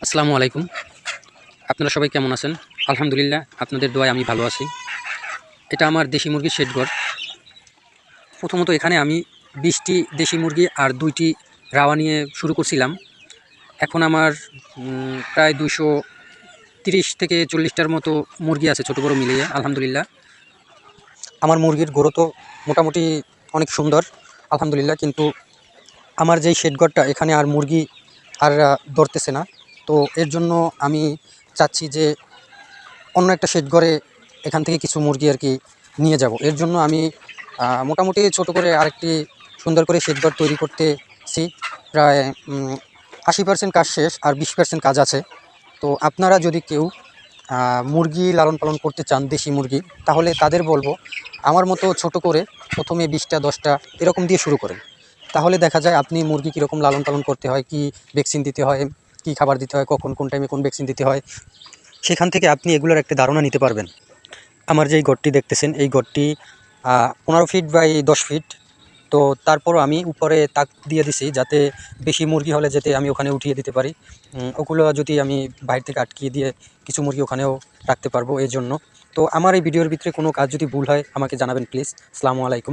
আসসালামু আলাইকুম। আপনারা সবাই কেমন আছেন? আলহামদুলিল্লাহ, আপনাদের দোয়ায় আমি ভালো আছি। এটা আমার দেশি মুরগির শেডঘর। প্রথমত এখানে আমি ২০টি দেশি মুরগি আর ২টি রাওয়া নিয়ে শুরু করছিলাম। এখন আমার প্রায় ২৩০ থেকে ৪০টার মতো মুরগি আছে, ছোটো বড়ো মিলিয়ে। আলহামদুলিল্লাহ, আমার মুরগির গ্রোথ তো মোটামুটি অনেক সুন্দর, আলহামদুলিল্লাহ। কিন্তু আমার যেই শেডঘরটা, এখানে আর মুরগি আর ধরতেছে না। তো এর জন্য আমি চাচ্ছি যে অন্য একটা শেডঘরে এখান থেকে কিছু মুরগি আর কি নিয়ে যাব। এর জন্য আমি মোটামুটি ছোট করে আরেকটি সুন্দর করে শেডঘর তৈরি করতেছি। প্রায় ৮০% কাজ শেষ, আর ২০% কাজ আছে। তো আপনারা যদি কেউ মুরগি লালন পালন করতে চান, দেশি মুরগি, তাহলে তাদের বলবো আমার মতো ছোট করে প্রথমে ২০টা ১০টা এরকম দিয়ে শুরু করেন। তাহলে দেখা যায় আপনি মুরগি কীরকম লালন পালন করতে হয়, কি ভ্যাকসিন দিতে হয়, কি খাবার দিতে হয়, কখন কোন টাইমে কোন ভ্যাকসিন দিতে হয়, সেখান থেকে আপনি এগুলোর একটা ধারণা নিতে পারবেন। আমার যেই ঘরটি দেখতেছেন, এই ঘরটি ১৫ ফিট বাই ১০ ফিট। তো তারপরও আমি উপরে তাক দিয়ে দিছি, যাতে বেশি মুরগি হলে যাতে আমি ওখানে উঠিয়ে দিতে পারি। ওগুলো যদি আমি বাইরে থেকে আটকিয়ে দিয়ে কিছু মুরগি ওখানেও রাখতে পারবো, এই জন্য। তো আমার এই ভিডিওর ভিতরে কোনো কাজ যদি ভুল হয় আমাকে জানাবেন প্লিজ। আসসালামু আলাইকুম।